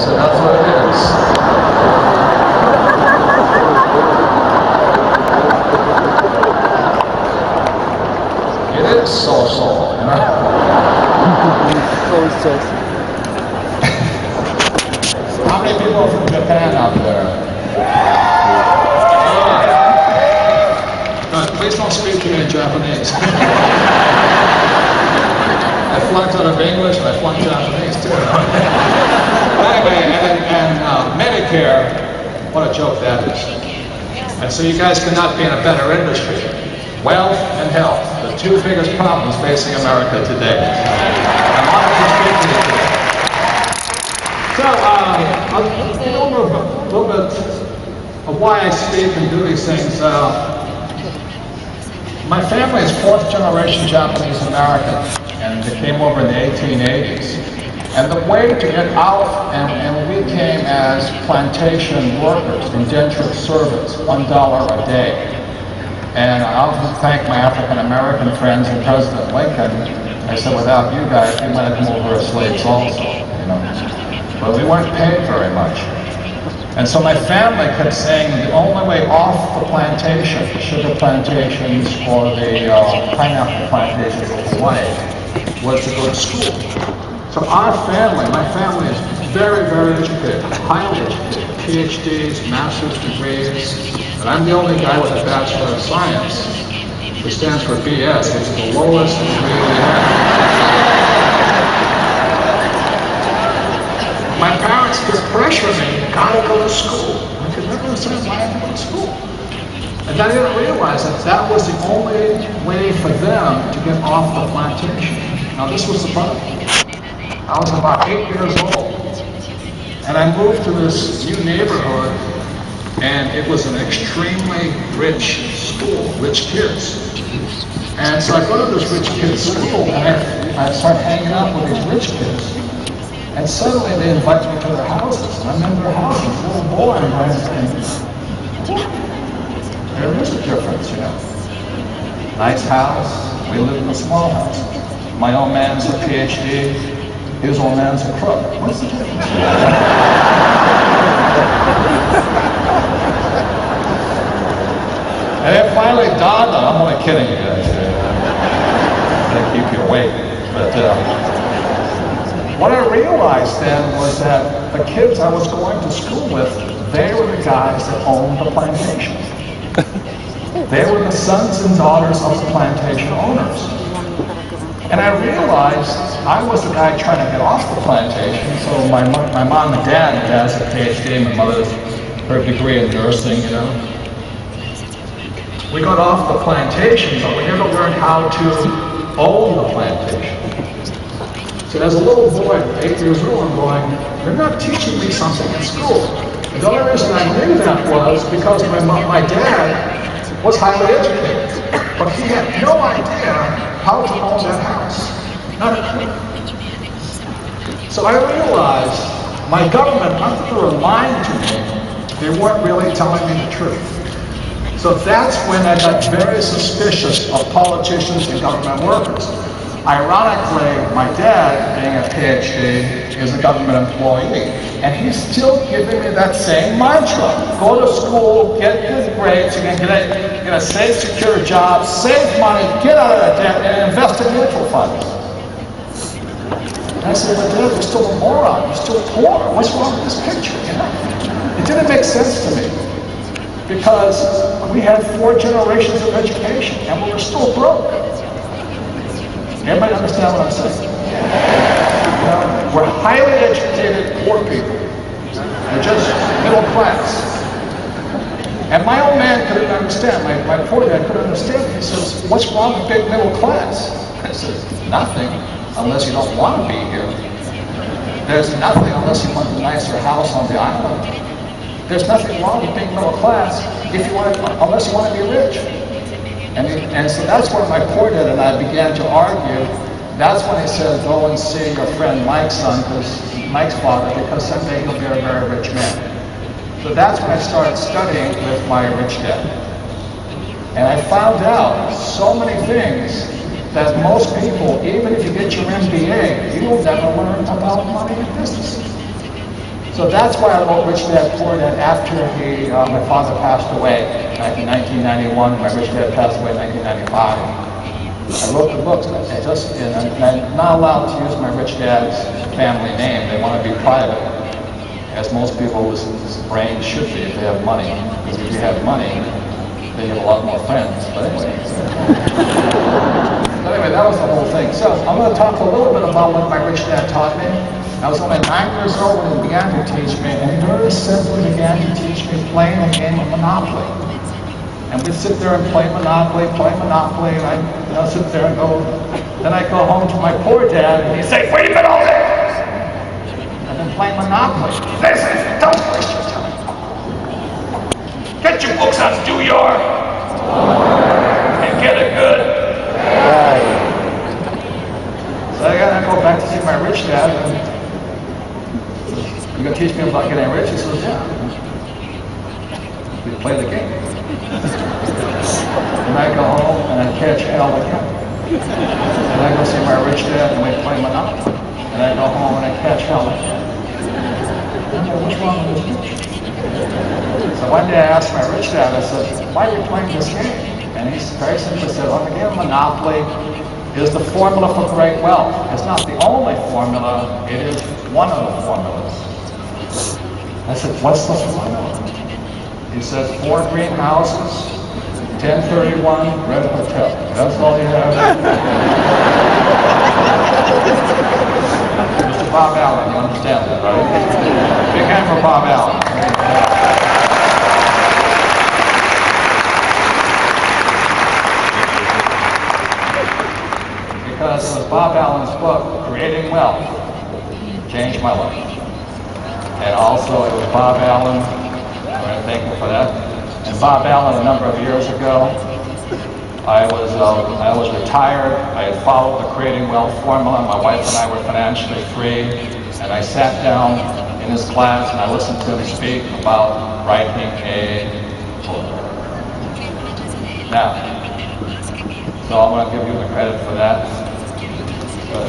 So that's what it is. It is so-so, you know? How many people are from Japan out there? Good. Please don't speak to me in Japanese. I flunked out of English and I flunked Japanese too. Anyway, and Medicare, what a joke that is. And so you guys cannot be in a better industry. Wealth and health, the two biggest problems facing America today. I'm honored to speak to you today. So, I'll go over a little bit of why I speak and do these things. My family is fourth generation Japanese American, and they came over in the 1880s. And the way to get out, and we came as plantation workers, indentured servants, $1 a day. And I'll thank my African American friends and President Lincoln. I said, without you guys, we might have come over as slaves also, you know. But we weren't paid very much. And so my family kept saying the only way off the plantation, sugar plantations or the pineapple plantations of Hawaii, was to go to school. So our family, my family is very, very educated, highly educated, PhDs, master's degrees, and I'm the only guy with a Bachelor of Science, which stands for BS, which is the lowest degree we have. My parents could pressure me, you gotta go to school. I could never understand why I had to go to school. And I didn't realize that that was the only way for them to get off the plantation. Now this was the problem. I was about 8 years old, and I moved to this new neighborhood, and it was an extremely rich school, rich kids. And so I go to this rich kid's school, and I start hanging out with these rich kids. And suddenly they invite me to their houses, and I'm in their houses, little boy, and I'm thinking, there is a difference, you know. Nice house, we live in a small house. My old man's a PhD, his old man's a crook. What's the difference? And then finally dawned on, I'm only kidding you guys, to keep you awake. But what I realized then was that the kids I was going to school with, they were the guys that owned the plantation. They were the sons and daughters of the plantation owners. And I realized I was the guy trying to get off the plantation. So my mom and dad has a PhD, my mother's her degree in nursing, you know. We got off the plantation, but we never learned how to own the plantation. So as a little boy, 8 years old, I'm going, they're not teaching me something in school. And the only reason I knew that was because my dad was highly educated, but he had no idea how to own that house. Not a clue. So I realized my government, not that they were lying to me, they weren't really telling me the truth. So that's when I got very suspicious of politicians and government workers. Ironically, my dad, being a PhD, is a government employee, and he's still giving me that same mantra. Go to school, get good grades, you can get a safe, secure job, save money, get out of that debt, and invest in mutual funds. And I said, but Dad, you're still a moron, you're still poor. What's wrong with this picture? You know? It didn't make sense to me, because we had 4 generations of education, and we were still broke. Everybody understand what I'm saying? You know, we're highly educated poor people. They're just middle class. And my old man couldn't understand. My poor dad couldn't understand. He says, what's wrong with big middle class? I said, nothing, unless you don't want to be here. There's nothing unless you want a nicer house on the island. There's nothing wrong with being middle class unless you want to be rich. And so that's when my poor dad and I began to argue. That's when he said, go and see your friend Mike's father, because someday he'll be a very rich man. So that's when I started studying with my rich dad. And I found out so many things that most people, even if you get your MBA, you will never learn about money and business. So that's why I wrote Rich Dad Poor Dad after my father passed away back in 1991. My Rich Dad passed away in 1995. I wrote the books, and I'm not allowed to use my Rich Dad's family name. They want to be private, as most people's brains should be if they have money. Because if you have money, then you have a lot more friends. But anyway. That was the whole thing. So I'm going to talk a little bit about what my Rich Dad taught me. I was only 9 years old when he began to teach me, and he very simply began to teach me playing the game of Monopoly. And we'd sit there and play Monopoly, and I'd sit there and go, then I'd go home to my poor dad, and he'd say, "Where you been all day?" I've been playing Monopoly. Listen, don't waste your time. Get your books out and do your, and get it good. So I gotta go back to see my rich dad, and "You gonna teach me about getting rich?" He says, "Yeah. We play the game." And I go home and I catch hell again. And I go see my rich dad and we play Monopoly. And I go home and I catch hell again. And I go, "What's wrong with this bitch?" So one day I asked my rich dad, I said, "Why are you playing this game?" And he very simply said, "Well, the game of Monopoly is the formula for great wealth. It's not the only formula, it is one of the formulas." I said, "What's the formula?" He said, 4 green houses, 1031 Red Hotel. That's all you have. Mr. Bob Allen, you understand that, right? Big hand for Bob Allen. Because it was Bob Allen's book, Creating Wealth, changed my life. And also it was Bob Allen, I'm thankful for that. And Bob Allen, a number of years ago, I was retired. I had followed the Creating Wealth formula. My wife and I were financially free. And I sat down in his class and I listened to him speak about writing a book. Now, so I'm going to give you the credit for that. But,